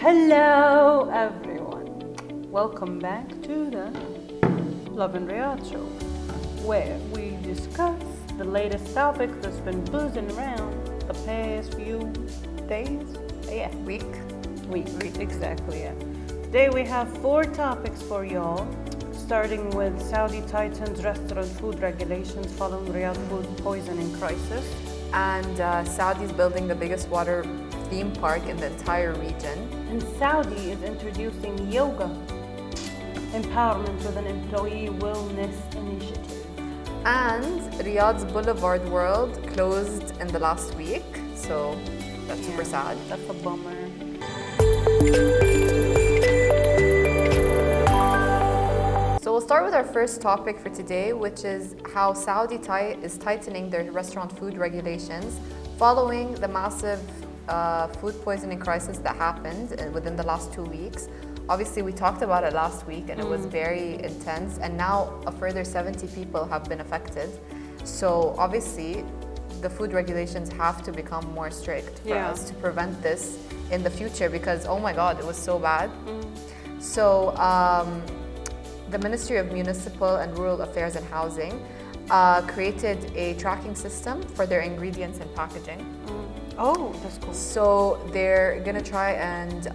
Hello everyone, welcome back to the Love and Riyadh show, where we discuss the latest topics that's been buzzing around the past few days. Week, exactly, yeah. Today we have 4 topics for y'all, starting with Saudi Titans restaurant food regulations following Riyadh food poisoning crisis. And Saudi's building the biggest water theme park in the entire region. And Saudi is introducing yoga empowerment with an employee wellness initiative. And Riyadh's Boulevard World closed in the last week, so that's super sad. That's a bummer. So we'll start with our first topic for today, which is how Saudi is tightening their restaurant food regulations following the massive food poisoning crisis that happened within the last 2 weeks. Obviously, we talked about it last week and it was very intense, and now a further 70 people have been affected. So obviously, the food regulations have to become more strict for us to prevent this in the future, because oh my God, it was so bad. So the Ministry of Municipal and Rural Affairs and Housing created a tracking system for their ingredients and packaging. Oh, that's cool. So they're gonna try and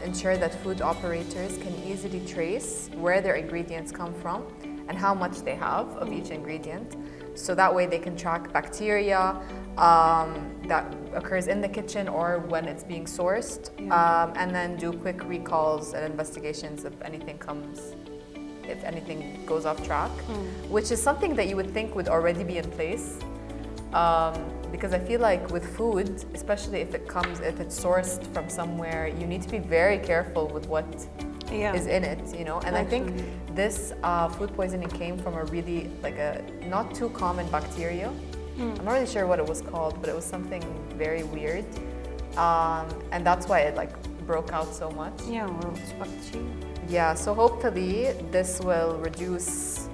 ensure that food operators can easily trace where their ingredients come from and how much they have of each ingredient. So that way they can track bacteria that occurs in the kitchen or when it's being sourced, and then do quick recalls and investigations if anything goes off track, which is something that you would think would already be in place. Because I feel like with food, especially if it's sourced from somewhere, you need to be very careful with what is in it, you know? And I think this food poisoning came from a really, a not too common bacteria. I'm not really sure what it was called, but it was something very weird. And that's why it broke out so much. Yeah, well, it's bacteria. Yeah, so hopefully this will reduce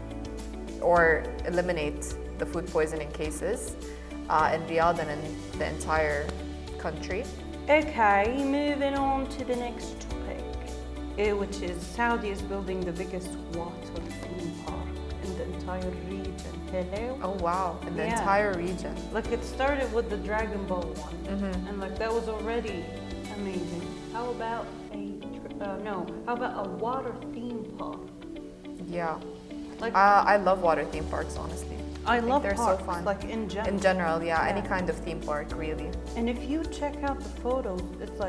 or eliminate the food poisoning cases in Riyadh and in the entire country. Okay, moving on to the next topic, which is Saudi is building the biggest water theme park in the entire region. Hello? Oh wow, in the entire region. It started with the Dragon Ball one, and that was already amazing. How about a water theme park? Yeah. I love water theme parks, honestly. I love they're parks, so fun. in general. In general, any kind of theme park, really. And if you check out the photos, it's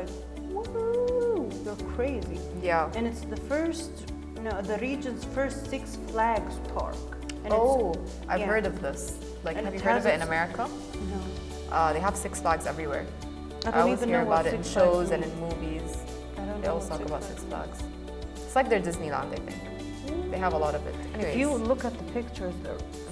woo, they're crazy. Yeah. And it's the region's first Six Flags park. And I've heard of this. Have you heard of it in America? No. They have Six Flags everywhere. I always even hear know about what it in Six shows Flags and in movies. They always talk about Six Flags. It's like their Disneyland, I think. They have a lot of it. Anyways, if you look at the pictures,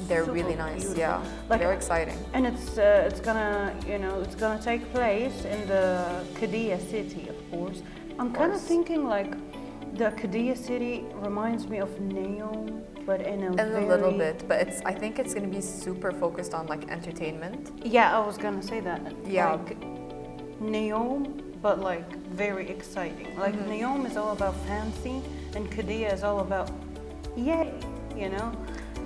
they're really nice. beautiful. Yeah, they're exciting. And it's gonna take place in the Qiddiya city, of course. I'm kind of thinking the Qiddiya city reminds me of Neom, but in a little bit, but I think it's gonna be super focused on entertainment. Yeah, I was gonna say that. Yeah. Neom, but very exciting. Neom is all about fancy, and Qiddiya is all about yay, you know?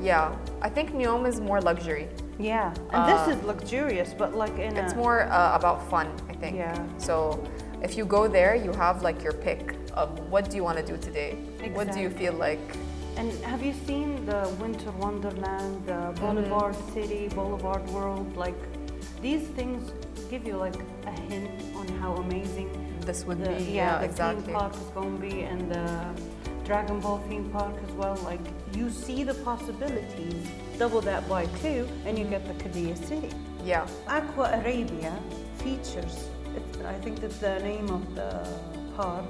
Yeah, I think Neom is more luxury. Yeah, and this is luxurious, but it's more about fun, I think. Yeah. So if you go there, you have your pick of what do you want to do today? Exactly. What do you feel like? And have you seen the Winter Wonderland, the Boulevard City, Boulevard World? These things give you a hint on how amazing this would be. Yeah, the exactly. theme park is going to be, and the Dragon Ball theme park as well. You see the possibilities, double that by 2, and you get the Qiddiya city. Yeah. Aqua Arabia features, I think that's the name of the park,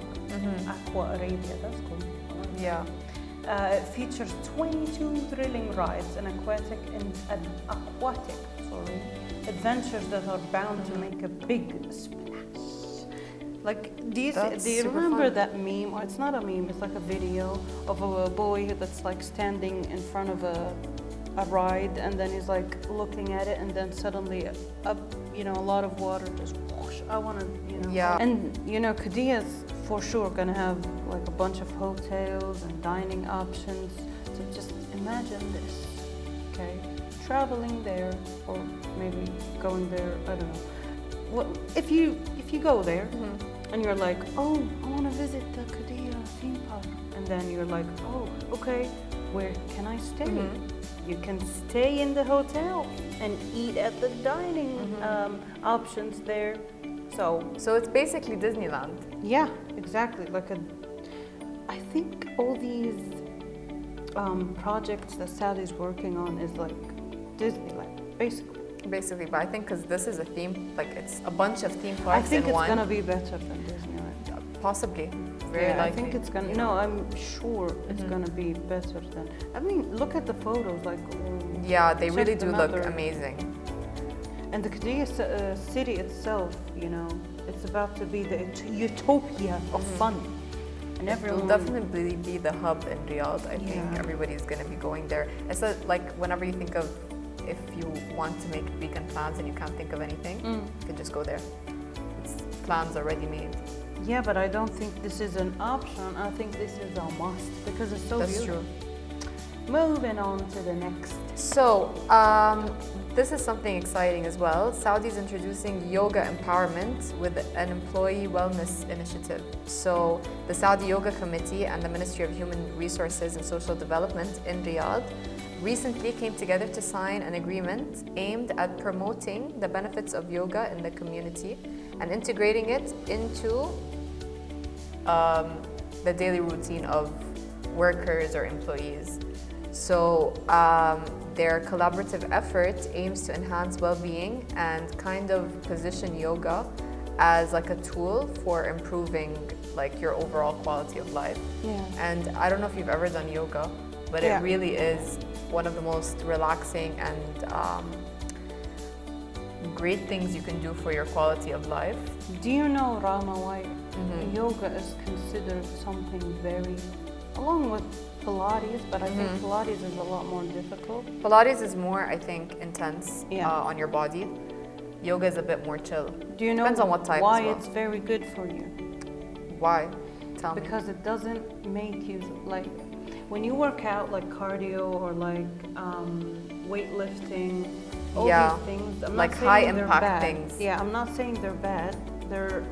Aqua Arabia, that's cool. Yeah. It features 22 thrilling rides and aquatic adventures that are bound to make a big splash. Do you remember that meme? Or it's not a meme, it's a video of a boy that's standing in front of a ride, and then he's looking at it, and then suddenly a lot of water just whoosh. I want to, Yeah. And Qiddiya's for sure gonna have like a bunch of hotels and dining options. So just imagine this, okay? Traveling there, or maybe going there, I don't know. Well, if you go there and you're like, oh, I want to visit the Qiddiya theme park, and then you're like, oh, okay, where can I stay? You can stay in the hotel and eat at the dining options there. So it's basically Disneyland. Yeah, exactly. I think all these projects that Saudi's working on is like Disneyland, basically. Basically, but I think because this is a theme, like it's a bunch of theme parks I think in it's one. gonna be better than Disneyland. Possibly, very Yeah, likely. I think it's gonna. No, I'm sure it's gonna be better than. I mean, look at the photos. Like. Yeah, they check really the do look mother. amazing. And the Qiddiya city itself, you know, it's about to be the utopia of fun. And It will everyone. definitely be the hub in Riyadh. I think Yeah. everybody's going to be going there. It's like whenever you think of if you want to make weekend plans and you can't think of anything, you can just go there. It's plans already made. Yeah, but I don't think this is an option. I think this is a must because it's so That's beautiful. true. Moving on to the next. So, this is something exciting as well. Saudi's introducing yoga empowerment with an employee wellness initiative. So, the Saudi Yoga Committee and the Ministry of Human Resources and Social Development in Riyadh recently came together to sign an agreement aimed at promoting the benefits of yoga in the community and integrating it into the daily routine of workers or employees. So their collaborative effort aims to enhance well-being and kind of position yoga as like a tool for improving like your overall quality of life. Yeah. And I don't know if you've ever done yoga, but Yeah. it really is one of the most relaxing and great things you can do for your quality of life. Do you know, Rama, why yoga is considered something very, along with Pilates, but I think Pilates is a lot more difficult. Pilates is more, I think, intense Yeah. on your body. Yoga is a bit more chill. Do you know Depends on what type why as well. it's very good for you? Why? Tell me. Because it doesn't make you like when you work out like cardio or like weightlifting, all Yeah, these things. I'm like not saying high they're impact bad. things. Yeah, I'm not saying they're bad. They're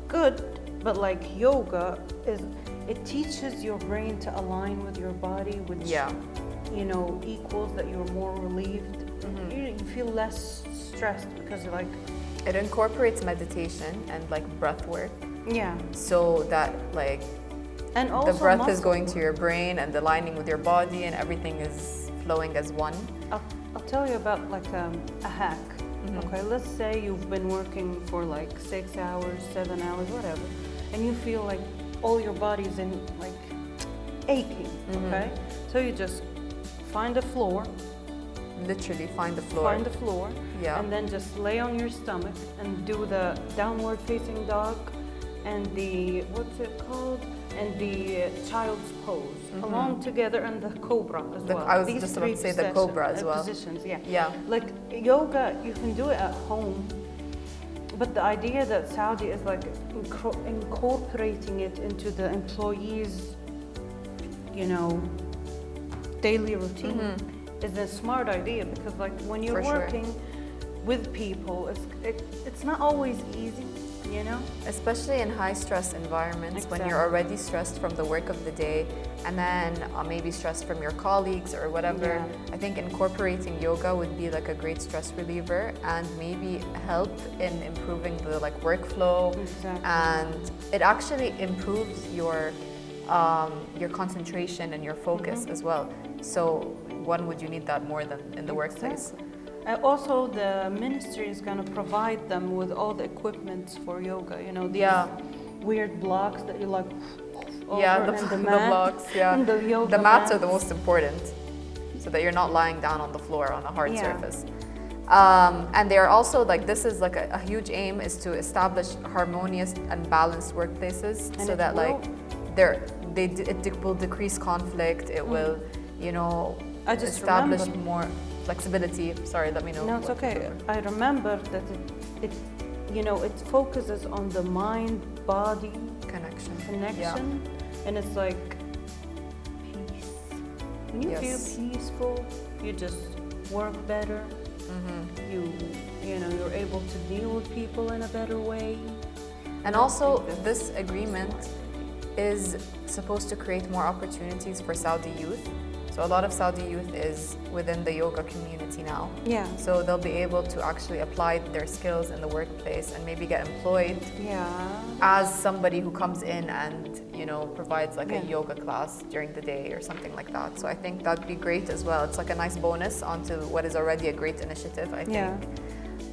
good, but like yoga is, it teaches your brain to align with your body, which Yeah. you know equals that you're more relieved. You feel less stressed because you're like It incorporates meditation and like breath work yeah, so that like and also the breath is muscle going to work. your brain and aligning with your body and everything is flowing as one. I'll tell you about like a hack. Okay, let's say you've been working for like 6 hours, 7 hours, whatever, and you feel like all your body's in like aching. Okay, so you just find a floor, Literally find the floor. find the floor, Yeah. and then just lay on your stomach and do the downward facing dog and the what's it called, and the child's pose along together, and the cobra as well. I was These just about to three say the cobra as well. Positions, yeah. Yeah. Like yoga, you can do it at home, but the idea that Saudi is like incorporating it into the employees, you know, daily routine is a smart idea because like when you're For sure. working with people, it's not always easy, you know. Especially in high stress environments when you're Exactly. already stressed from the work of the day and then maybe stressed from your colleagues or whatever. Yeah. I think incorporating yoga would be like a great stress reliever and maybe help in improving the like workflow. Exactly. And it actually improves your concentration and your focus as well. So when would you need that more than in the workplace? Exactly. Also, the ministry is going to provide them with all the equipment for yoga. You know, these Yeah. weird blocks that you like. Yeah, over, the, and the mat, blocks, yeah. and the yoga The mats are the mats. most important so that you're not lying down on the floor on a hard Yeah. surface. And they're also like, this is like a huge aim is to establish harmonious and balanced workplaces And so it that like will. it will decrease conflict, it will, you know, I just establish remembered. more flexibility. Sorry, let me know. No, it's what you okay. remember. I remember that it, you know, it focuses on the mind-body connection, and it's like peace. When you feel peaceful, you just work better. You're able to deal with people in a better way. And also, this agreement is supposed to create more opportunities for Saudi youth. So a lot of Saudi youth is within the yoga community now. Yeah. So they'll be able to actually apply their skills in the workplace and maybe get employed as somebody who comes in and, provides like a yoga class during the day or something like that. So I think that'd be great as well. It's like a nice bonus onto what is already a great initiative, I think.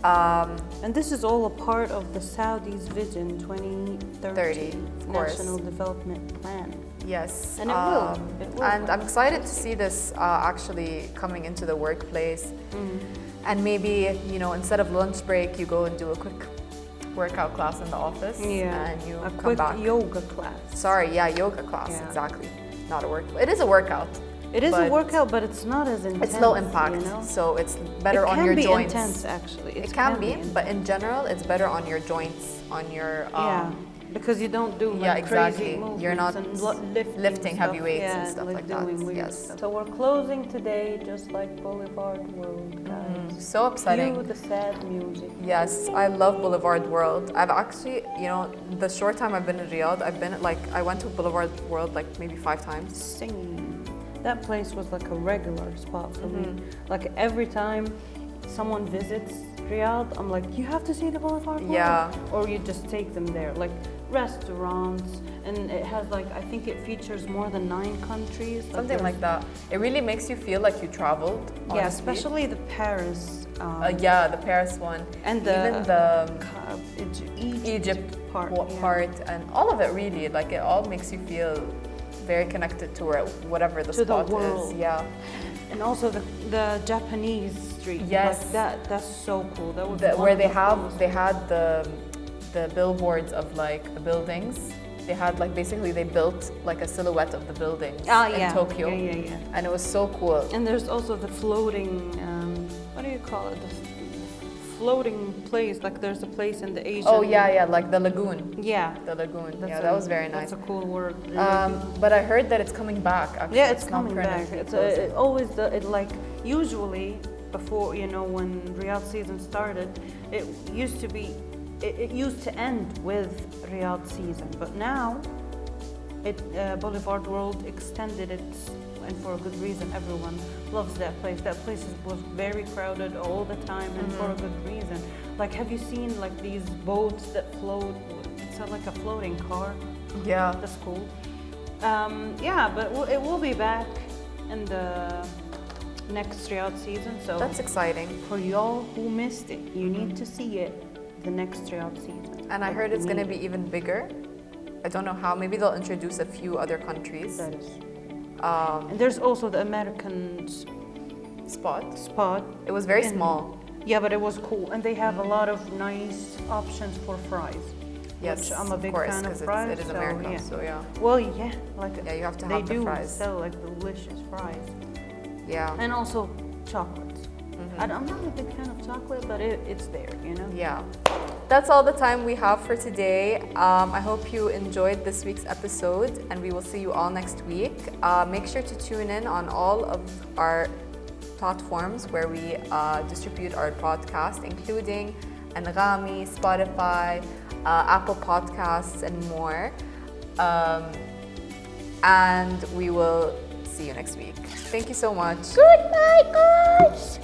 Yeah. And this is all a part of the Saudi's Vision 2030 National Development Plan. Yes. And it will. And I'm excited to see this actually coming into the workplace. And maybe, instead of lunch break, you go and do a quick workout class in the office. Yeah. And you a come quick back. yoga class. Sorry, yoga class, exactly. Not a work. It is a workout. It is a workout, but it's not as intense. It's low impact, so it's better on your joints. It can be intense, actually. It can be, but in general, it's better on your joints, on your... because you don't do crazy movements. You're not and lifting heavy weights and stuff like that. Stuff. So we're closing today just like Boulevard World, guys. So exciting. Cue the sad music. Yes, I love Boulevard World. I've actually, the short time I've been in Riyadh, I went to Boulevard World maybe 5 times. Singing. That place was like a regular spot for me. Like every time someone visits Riyadh, I'm like, you have to see the Boulevard World. Yeah. Or you just take them there. Like restaurants, and it has I think it features more than 9 countries. Something like that. It really makes you feel like you traveled, honestly. Yeah, especially the Paris. The Paris one. And even the Egypt part. And all of it really, it all makes you feel very connected to whatever the spot is. Yeah. And also the Japanese street. Yes. That's so cool. That was where they had the billboards of the buildings. They had basically they built a silhouette of the buildings in Tokyo. Yeah. And it was so cool. And there's also the floating, what do you call it? The floating place. There's a place in the Asian. Oh yeah, the lagoon. Yeah. The lagoon. That was very nice. That's a cool word. But I heard that it's coming back. Actually. Yeah, it's coming back. It's always usually before when Riyadh season started, it used to be. It used to end with Riyadh season, but now Boulevard World extended it, and for a good reason. Everyone loves that place. That place was very crowded all the time, and for a good reason. Have you seen these boats that float? It's like a floating car. Yeah, that's cool. But it will be back in the next Riyadh season. So that's exciting for y'all who missed it. You need to see it. The next Riyadh season. And I heard it's going to be even bigger. I don't know how. Maybe they'll introduce a few other countries. That is. And there's also the American spot. It was very small. Yeah, but it was cool. And they have a lot of nice options for fries. Yes, which I'm a big fan of fries. It is America, so yeah. Well, yeah. You have to have the fries. They do sell delicious fries. Yeah. And also chocolates. I'm not a big fan of chocolate, but it's there, Yeah. That's all the time we have for today. I hope you enjoyed this week's episode, and we will see you all next week. Make sure to tune in on all of our platforms where we distribute our podcast, including Anghami, Spotify, Apple Podcasts, and more. And we will see you next week. Thank you so much. Goodbye, guys.